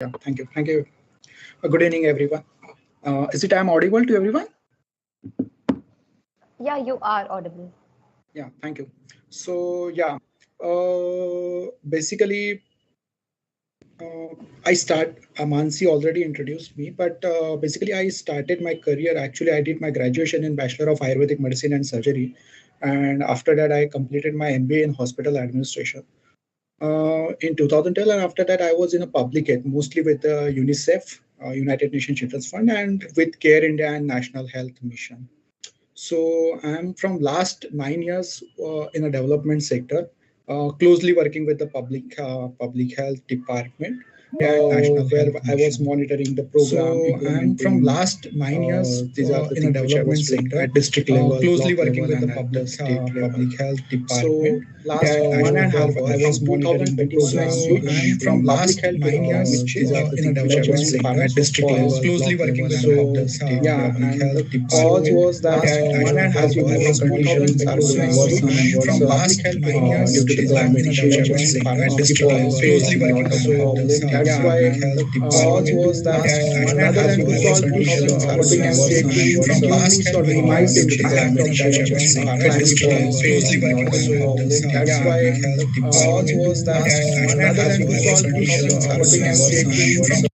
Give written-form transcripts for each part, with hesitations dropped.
Yeah, thank you. Thank you. Good evening, everyone. Is it I'm audible to everyone? Yeah, you are audible. Yeah, thank you. So, yeah, basically, I start, Amansi already introduced me, but basically, I started my career. Actually, I did my graduation in Bachelor of Ayurvedic Medicine and Surgery. And after that, I completed my MBA in Hospital Administration in 2012. And after that, I was in a public health, mostly with UNICEF, United Nations Children's Fund, and with Care India and National Health Mission. So I'm from last 9 years in a development sector, closely working with the public health department, where I was monitoring the program. So I'm from last 9 years. These are the in a things which I was development doing sector, at district level, closely block working level, with the and at the public state level. public health So department last at one and a national half level. I was From monitoring the 2021 program, to which from from public last health to 9 years which these are the in a things which I development was doing sector at district level, closely block working level, with and the at public the state yeah, level. and The the cause department was that at one and national a half, health as you know, the conditions are going worse and worse from last public health 9 years due to the climate in a change. development sector People are closely facing a working lot with of the problem. That's yeah, why public health the cause department was that at national rather health than we solve the conditions are problem and going worse taking from last reduce or 9 years minimize the in impact a of development sector climate change closely facing a working lot with of the problem. That's yeah, why public health the cause department was that at national rather health than we solve the conditions are problem and going taking worse from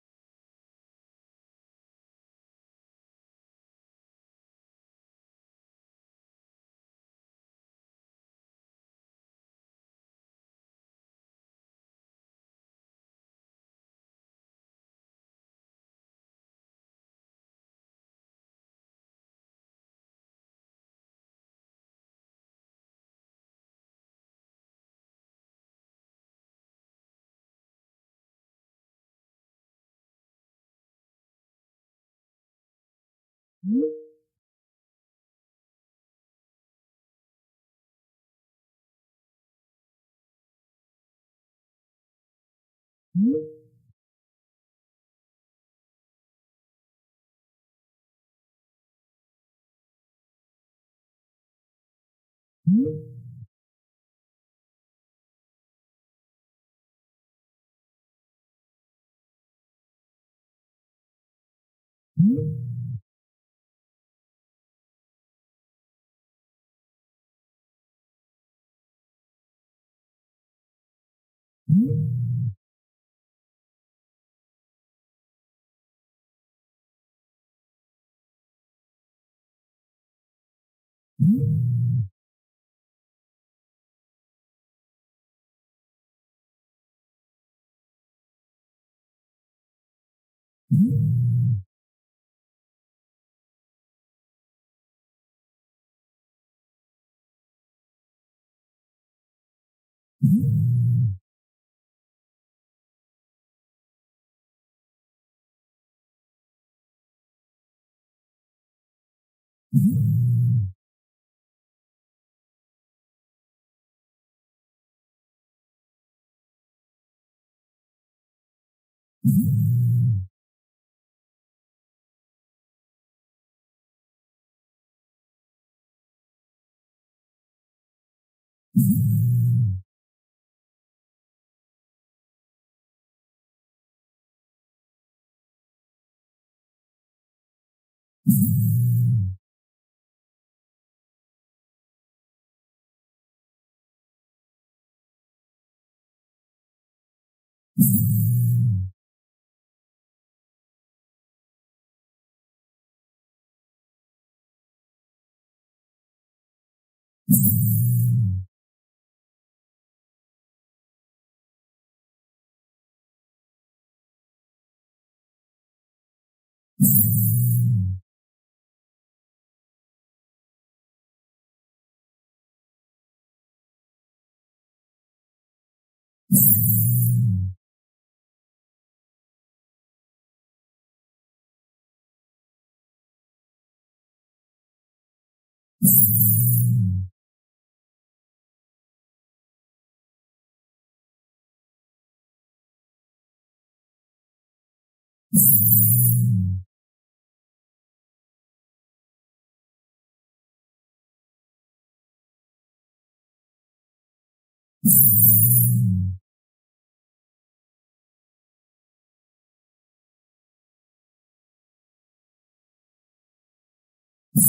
The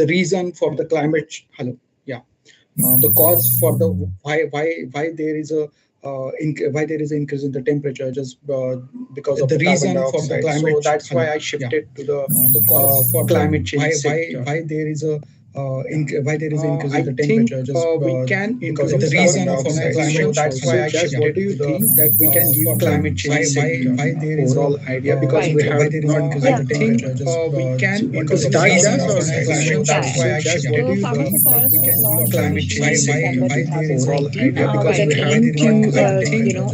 reason for the climate, hello, yeah, the cause for the why there is a why there is an increase in the temperature just because of The the carbon reason for the dioxide. climate, So that's hello, why I yeah, shifted to the the cause for climate the change sector. why there is a why there is an increase in I the think temperature just we can because of introduce the carbon reason for the dioxide. So climate. that's why I Jazz, what shifted do you to the think that we can for give the climate change sector why there is a overall idea because why we have there is an not. increase I in the think temperature just we can because of introduce the carbon reason for the dioxide. So climate. that's why I Jazz, shifted what do The you to the Pharmacy think that Forest we was can give launched climate climate? change officially in sector December Why there is a overall 2019 idea because with we the have aim to, not. I think we can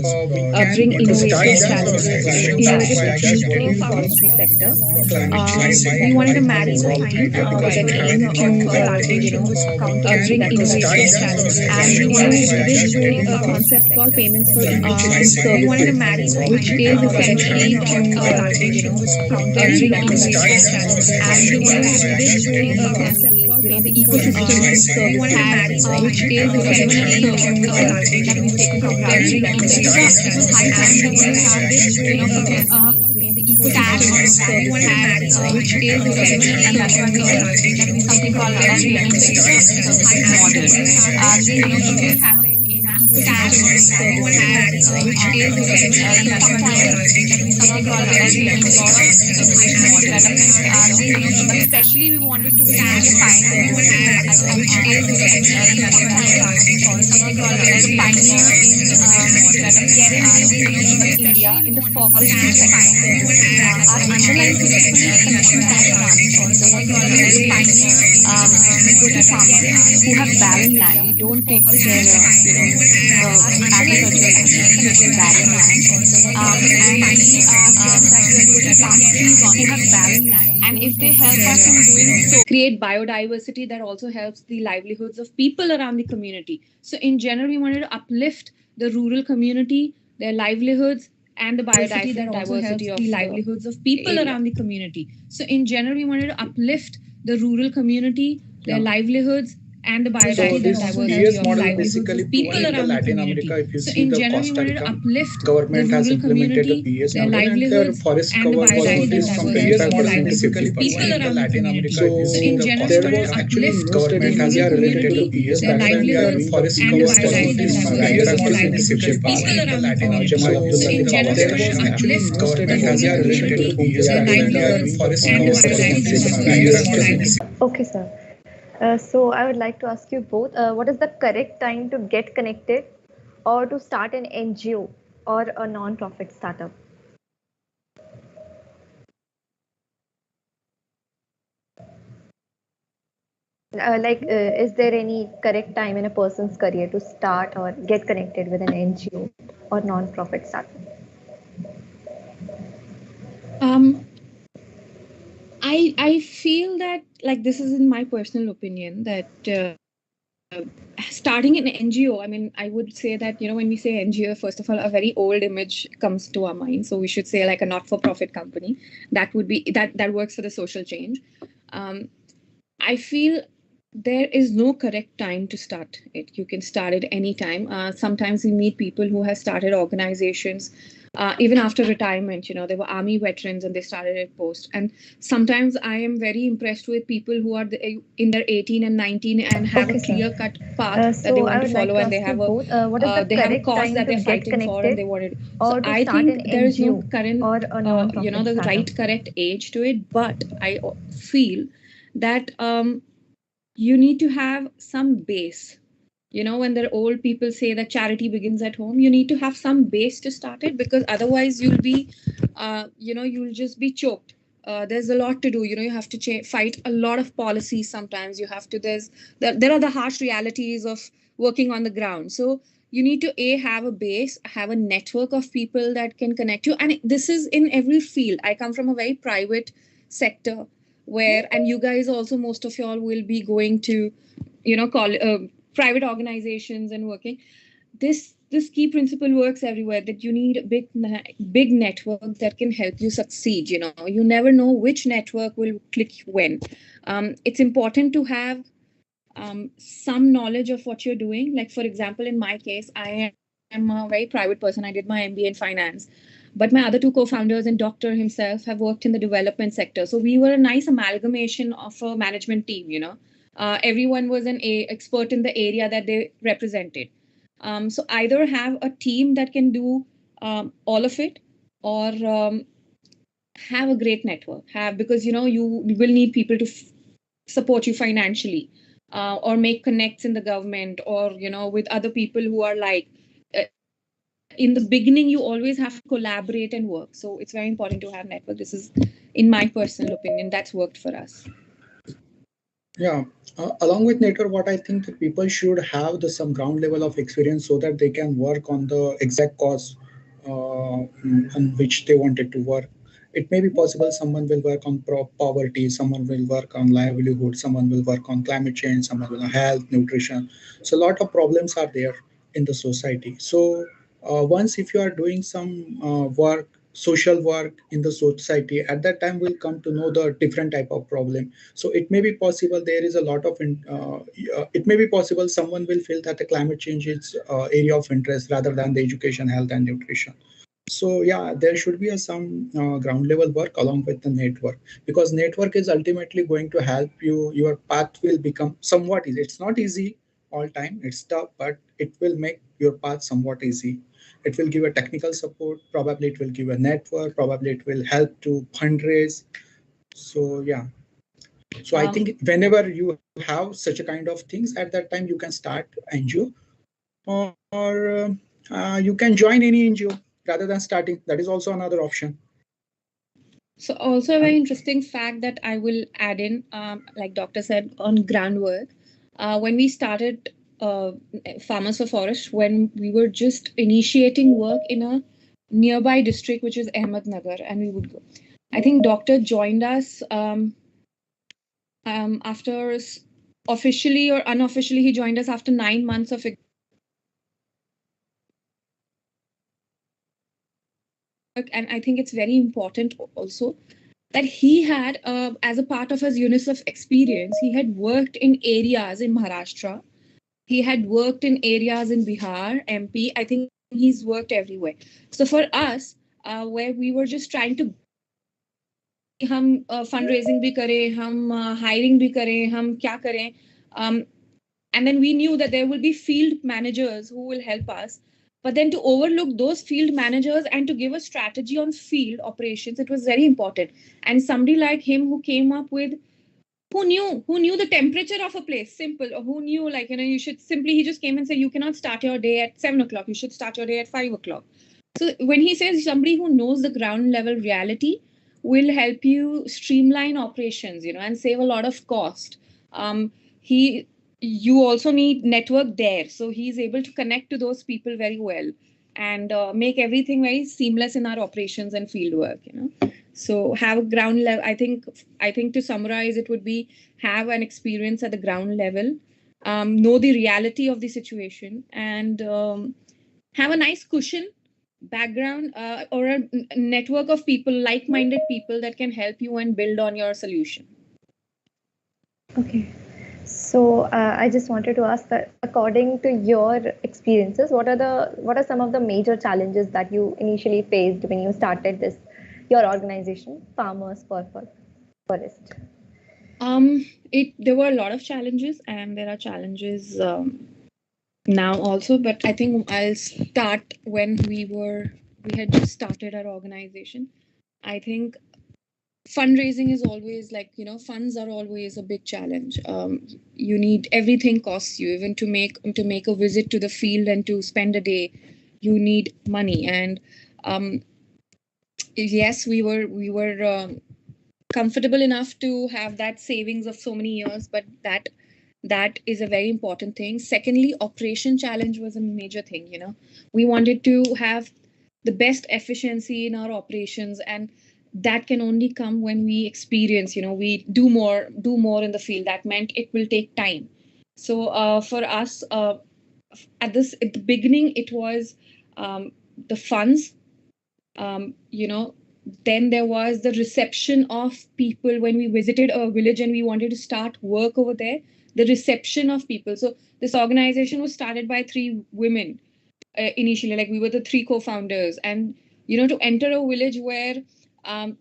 bring introduce innovative carbon challenges, dioxide. So that's innovative why I solutions to shifted the to the forestry sector. climate change We sector wanted to marry overall science idea because with we an have aim to, not. I think bring innovative challenges, and we wanted to introduce a concept called payments for services, which is essentially to, bring innovative challenges, and we wanted to introduce a concept called the ecosystem services, which is essentially services that we've taken for granted, and it's a high time we want to have this, the ecosystem services, which is essentially something called payments model. This happen in cash services, which is essentially something called payments model. Especially we wanted to cash pioneer, which is something called the pioneer in India in the forestry sector. Our underlying principle is connection that done. So what we do is we go to farmers who have barren land. We don't take their agricultural land. We take barren land, and we go to farmers who have barren land. And if they help us in doing so, create biodiversity that also helps the livelihoods of people around the community. So in general, we wanted to uplift the rural community, their livelihoods, and the biodiversity of the livelihoods of people around the community. So in general, we wanted to uplift the rural community, their livelihoods, and the biodiversity of livelihoods of people around the community. So in general, we wanted to uplift government the has rural implemented the community, PS their model, and their livelihoods, forest and the cover was increased from 25% to biodiversity 50%. people around the community. So in general, there we was wanted to actually uplift no studies the India rural related to the community, PS. their That's why we are livelihoods, doing forest and cover the was increased from biodiversity 25% to 50%. people around the community. Jamal So Abdullah in bin general, There we was wanted to actually uplift no the studies rural India related to community, whom they their are doing livelihoods, forest and cover the was increased from biodiversity. 25% to Okay, sir. So I would like to ask you both, what is the correct time to get connected or to start an NGO or a non-profit startup? Is there any correct time in a person's career to start or get connected with an NGO or non-profit startup? I feel that, like, this is in my personal opinion, that starting an NGO, I mean, I would say that, when we say NGO, first of all, a very old image comes to our mind. So we should say like a not-for-profit company that would be that works for the social change. I feel there is no correct time to start it. You can start it anytime. Sometimes we meet people who have started organizations even after retirement. They were army veterans and they started at post. And sometimes I am very impressed with people who are in their 18 and 19 and have a clear-cut path that they want to follow, and they have a cause that they're fighting for, and they wanted. So I think there is no current, the right correct age to it. But I feel that you need to have some base. When the old people say that charity begins at home, you need to have some base to start it, because otherwise you'll be you'll just be choked. There's a lot to do. You have to fight a lot of policies. Sometimes you have to there are the harsh realities of working on the ground. So you need to have a base, have a network of people that can connect you. And this is in every field. I come from a very private sector and you guys also, most of y'all will be going to private organizations and working. This key principle works everywhere, that you need a big network that can help you succeed. You never know which network will click when. It's important to have some knowledge of what you're doing. Like, for example, in my case, I am a very private person. I did my MBA in finance. But my other two co-founders and Doctor himself have worked in the development sector. So we were a nice amalgamation of a management team, everyone was an expert in the area that they represented. So either have a team that can do all of it, or have a great network, because you will need people to support you financially, or make connects in the government, or with other people who are like, in the beginning you always have to collaborate and work. So it's very important to have network. This is, in my personal opinion, that's worked for us. Yeah, along with network, what I think that people should have some ground level of experience so that they can work on the exact cause on which they wanted to work. It may be possible someone will work on poverty, someone will work on livelihood, someone will work on climate change, someone will on health, nutrition. So a lot of problems are there in the society. So once if you are doing some work, social work in the society, at that time we'll come to know the different type of problem. So it may be possible there is a lot of it may be possible someone will feel that the climate change is area of interest rather than the education, health and nutrition. So yeah, there should be some ground level work along with the network, because network is ultimately going to help you. Your path will become somewhat easy. It's not easy all time, it's tough, but it will make your path somewhat easy. It will give a technical support, probably it will give a network, probably it will help to fundraise. So yeah, so I think whenever you have such a kind of things, at that time you can start NGO, or you can join any NGO rather than starting. That is also another option. So also a very interesting fact that I will add in, like Doctor said, on groundwork. When we started Farmers for Forest, when we were just initiating work in a nearby district, which is Ahmednagar, and we would go. I think Doctor joined us after, officially or unofficially, he joined us after 9 months of work. And I think it's very important also that he had, as a part of his UNICEF experience, he had worked in areas in Maharashtra. He had worked in areas in Bihar, MP. I think he's worked everywhere. So for us, where we were just trying to, हम fundraising भी करें, हम hiring भी करें, हम क्या करें, and then we knew that there will be field managers who will help us. But then to overlook those field managers and to give a strategy on field operations, it was very important. And somebody like him who came up with, who knew the temperature of a place, simple, or who knew, like, you should simply, he just came and said, you cannot start your day at 7 o'clock, you should start your day at 5 o'clock. So when he says somebody who knows the ground level reality will help you streamline operations, and save a lot of cost. You also need network there. So he's able to connect to those people very well and make everything very seamless in our operations and field work, So have a ground level. I think to summarize, it would be have an experience at the ground level, know the reality of the situation, and have a nice cushion background, or a network of people, like-minded people that can help you and build on your solution. Okay. So I just wanted to ask that, according to your experiences, what are some of the major challenges that you initially faced when you started your organization, Farmers for Forest? There were a lot of challenges, and there are challenges now also. But I think I'll start when we had just started our organization. I think fundraising is always, like, funds are always a big challenge. You need, everything costs you, even to make a visit to the field and to spend a day, you need money. And yes, we were comfortable enough to have that savings of so many years, but that is a very important thing. Secondly, operation challenge was a major thing. We wanted to have the best efficiency in our operations, and that can only come when we experience, we do more in the field. That meant it will take time. So for us, at the beginning, it was the funds, then there was the reception of people when we visited a village and we wanted to start work over there, the reception of people. So this organization was started by 3 women initially, like we were the 3 co-founders, and to enter a village where um,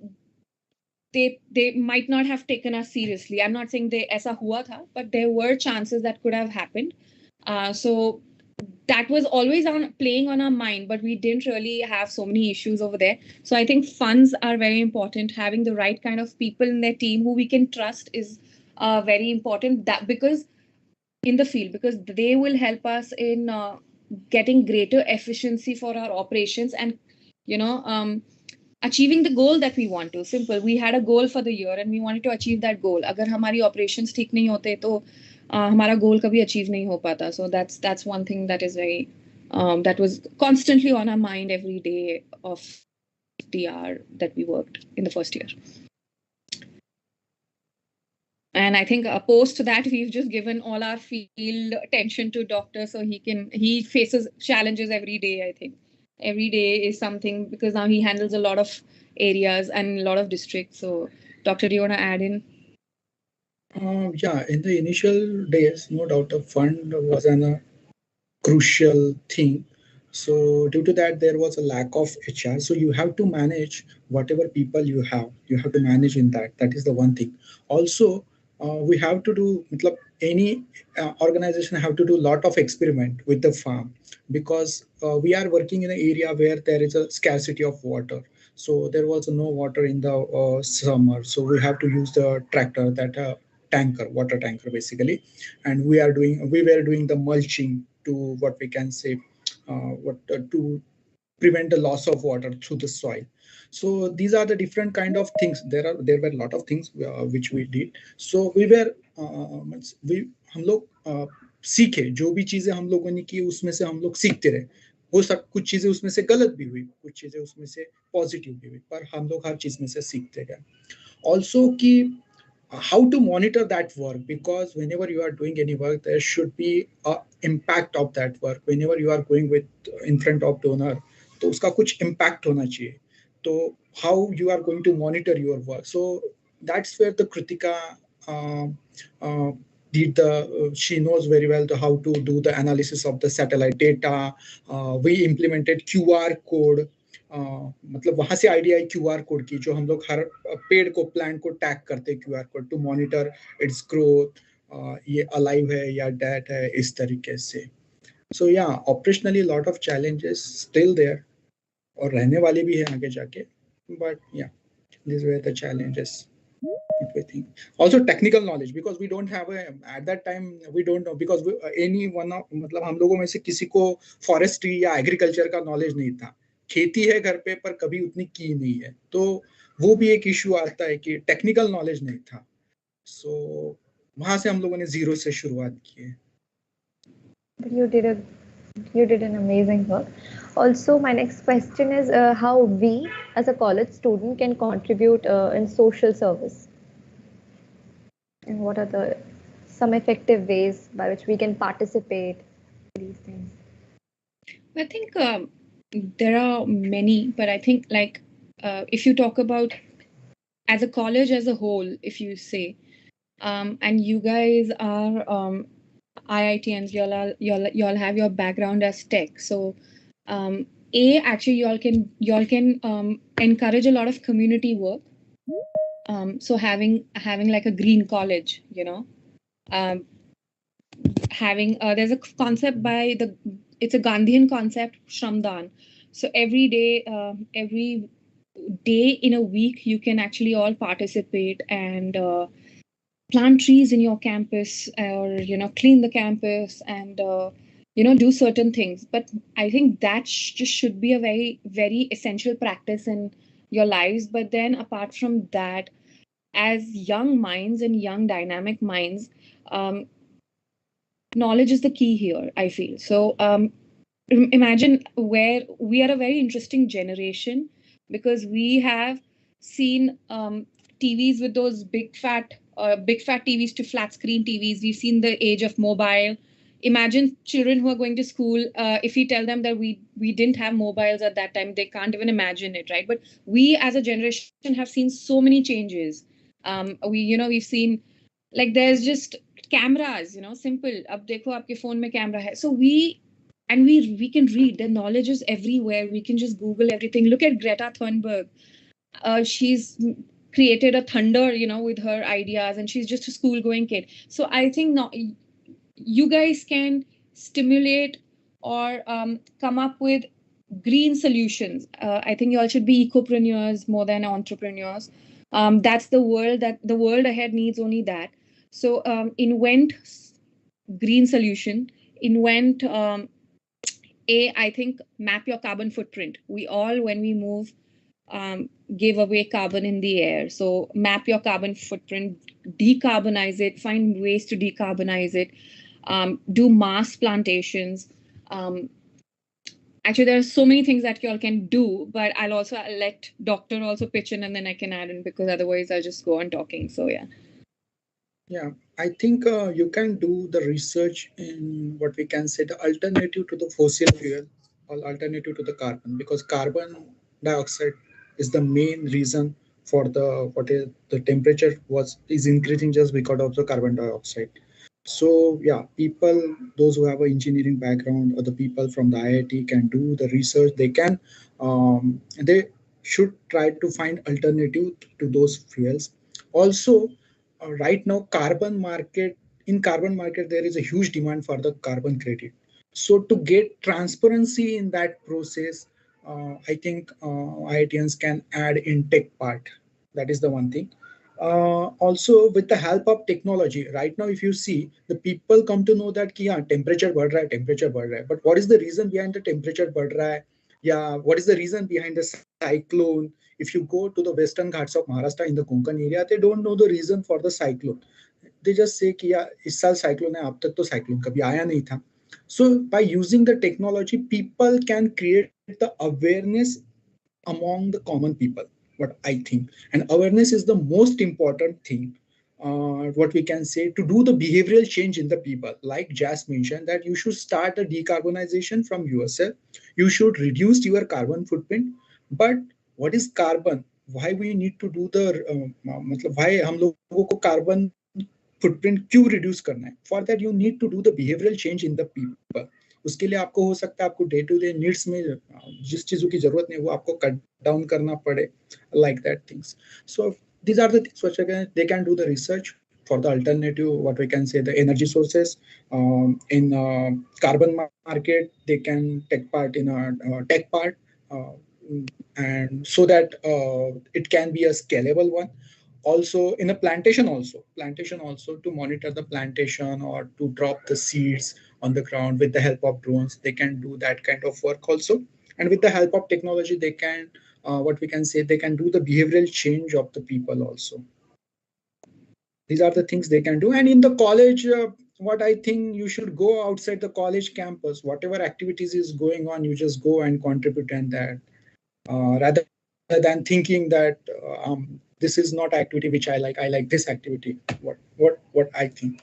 they might not have taken us seriously. I'm not saying they aisa hua tha, but there were chances that could have happened. So that was always playing on our mind, but we didn't really have so many issues over there. So I think funds are very important. Having the right kind of people in their team who we can trust is very important. That because in the field, because they will help us in getting greater efficiency for our operations and achieving the goal that we want to. Simple. We had a goal for the year and we wanted to achieve that goal. अगर हमारी operations ठीक नहीं होते तो हमारा goal कभी achieve नहीं हो पाता. So that's one thing that is very that was constantly on our mind every day of TR that we worked in the first year. And I think post that we've just given all our field attention to doctor, so he faces challenges every day. I think every day is something because now he handles a lot of areas and a lot of districts. So doctor, do you want to add in? Yeah, in the initial days, no doubt, a fund was a crucial thing. So due to that, there was a lack of HR. So you have to manage whatever people you have. You have to manage in that. That is the one thing. Also, we have to do, matlab, any organization have to do a lot of experiment with the farm because we are working in an area where there is a scarcity of water. So there was no water in the summer. So we have to use the tractor, that tanker, water tanker basically. And we were doing the mulching to what we can say, to prevent the loss of water through the soil. So these are the different kind of things. There were a lot of things which we did. So we were हम लोग सीखे, जो भी चीजें हम लोगों ने की उसमें से हम लोग सीखते रहे. हो सब कुछ चीजें उसमें से गलत भी हुई, कुछ चीजें उसमें से पॉजिटिव भी हुई, पर हम लोग हर चीज में से सीखते गए. Also कि how to monitor that work, because whenever you are doing any work there should be a impact of that work. Whenever you are going with in front of donor तो उसका कुछ impact होना चाहिए. तो how you are going to monitor your work. So that's where the Kritika she knows very well how to do the analysis of the satellite data. We implemented QR code. मतलब वहां से idea है QR code की, जो हम लोग हर पेड़ को, प्लांट को टैग करते हैं QR code to monitor its growth, ये अलाइव है या डेड है, इस तरीके से. सो या operationally lot of challenges still there, और रहने वाले भी हैं आगे जाके, बट या these were the challenges. Also technical knowledge, because we don't have at that time we don't know, because मतलब हम लोगों में से किसी को फॉरेस्ट्री या एग्रीकल्चर का नॉलेज नहीं था. खेती है घर पे पर कभी उतनी की नहीं है, तो वो भी एक इशू आता है कि टेक्निकल नॉलेज नहीं था. सो वहां से हम लोगों ने जीरो से शुरुआत की है. You did an amazing work. Also, my next question is how we as a college student can contribute in social service, and what are some effective ways by which we can participate in these things. I think there are many, but I think like if you talk about as a college as a whole, if you say, and you guys are IITians, y'all have your background as tech, so actually y'all can encourage a lot of community work. So having like a green college, having there's a concept it's a Gandhian concept, Shramdan. So every day in a week you can actually all participate and plant trees in your campus, or clean the campus and do certain things. But I think that just should be a very, very essential practice in your lives. But then apart from that, as young minds and young dynamic minds, knowledge is the key here, I feel. So imagine where we are a very interesting generation, because we have seen TVs with those big fat TVs to flat screen TVs. We've seen the age of mobile. Imagine children who are going to school, if we tell them that we didn't have mobiles at that time, they can't even imagine it, right? But we as a generation have seen so many changes. We've seen, like, there's just cameras, simple. Ab dekho aapke phone mein camera hai. So we and we can read. The knowledge is everywhere. We can just Google everything. Look at Greta Thunberg. She's created a thunder, with her ideas, and she's just a school-going kid. So I think you guys can stimulate or come up with green solutions. I think you all should be ecopreneurs more than entrepreneurs. That's the world ahead needs only that. So invent green solution, invent I think map your carbon footprint. We all, when we move, give away carbon in the air. So map your carbon footprint, decarbonize it, find ways to decarbonize it, do mass plantations. Actually, there are so many things that you all can do, but I'll let Doctor also pitch in, and then I can add in, because otherwise I'll just go on talking. So yeah. Yeah, I think you can do the research in what we can say the alternative to the fossil fuel or alternative to the carbon, because carbon dioxide is the main reason for the temperature is increasing just because of the carbon dioxide. So yeah, people, those who have an engineering background or the people from the IIT can do the research. They should try to find alternative to those fuels. Also, right now, carbon market there is a huge demand for the carbon credit. So to get transparency in that process, I think IITians can add in tech part. That is the one thing. Also, with the help of technology, right now, if you see, the people come to know that yeah, temperature बढ़ रहा है, temperature बढ़ रहा है. But what is the reason behind the temperature बढ़ रहा है? Yeah, what is the reason behind the cyclone? If you go to the western ghats of Maharashtra in the Konkan area, they don't know the reason for the cyclone. They just say कि yeah, इस साल cyclone है, अब तक तो cyclone कभी आया नहीं था. So by using the technology, people can create the awareness among the common people, what I think. And awareness is the most important thing, what we can say, to do the behavioral change in the people. Like Jas mentioned, that you should start a decarbonization from yourself. You should reduce your carbon footprint. But what is carbon? Why we need to do the मतलब why हम लोगों को carbon footprint क्यों reduce करना है? For that you need to do the behavioral change in the people. उसके लिए आपको हो सकता है आपको डे टू डे नीड्स में जिस चीजों की जरूरत नहीं वो आपको कट डाउन करना पड़े, like that things. So these are the things which they can do the research for the alternative, what we can say, the energy sources. In carbon market, they can take part in a tech part, and so that it can be a scalable one. Also in a plantation also to monitor the plantation or to drop the seeds on the ground with the help of drones, they can do that kind of work also. And with the help of technology, they can what we can say, they can do the behavioral change of the people also. These are the things they can do. And in the college, what I think, you should go outside the college campus. Whatever activities is going on, you just go and contribute in that, rather than thinking that this is not activity which I like. I like this activity. What I think.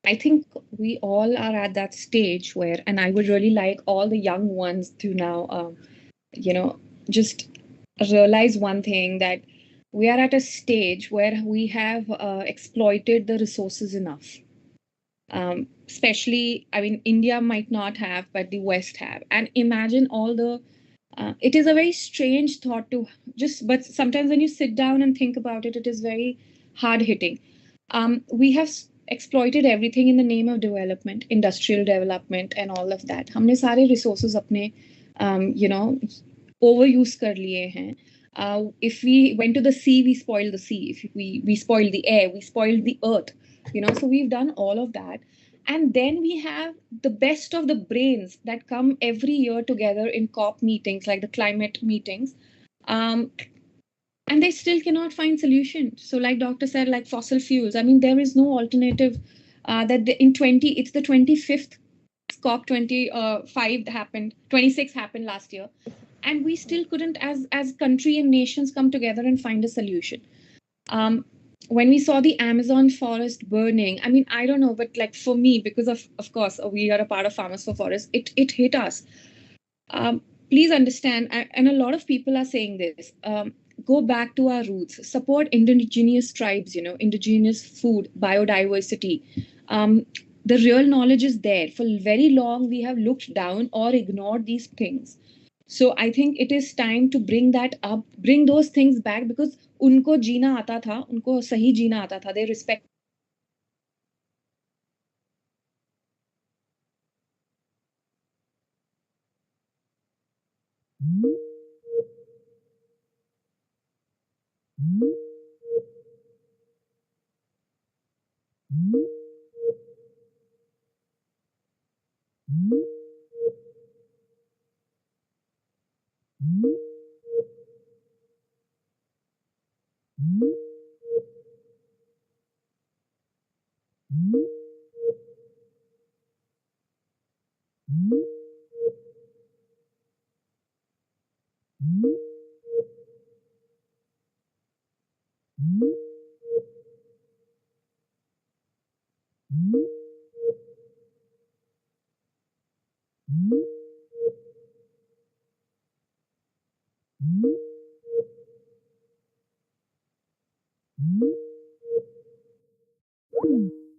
I think we all are at that stage where, and I would really like all the young ones to now, just realize one thing, that we are at a stage where we have exploited the resources enough. Especially, I mean, India might not have, but the West have. And imagine all the, it is a very strange thought to but sometimes when you sit down and think about it, it is very hard hitting. We have exploited everything in the name of development, industrial development, and all of that. हमने सारे resources अपने, overuse कर लिए हैं. If we went to the sea, we spoiled the sea. If we spoiled the air, we spoiled the earth. So we've done all of that. And then we have the best of the brains that come every year together in COP meetings, like the climate meetings. And they still cannot find solutions. So like Doctor said, like fossil fuels, I mean, there is no alternative. It's the 25th COP 25 happened, 26 happened last year. And we still couldn't, as country and nations, come together and find a solution. When we saw the Amazon forest burning, I mean, I don't know, but like for me, because of course, we are a part of Farmers for Forests, it hit us. Please understand, and a lot of people are saying this, go back to our roots, support indigenous tribes, indigenous food, biodiversity. the real knowledge is there. For very long, we have looked down or ignored these things. So I think it is time to bring that up, bring those things back, because unko जीना आता था, उनको सही जीना आता था. They respect.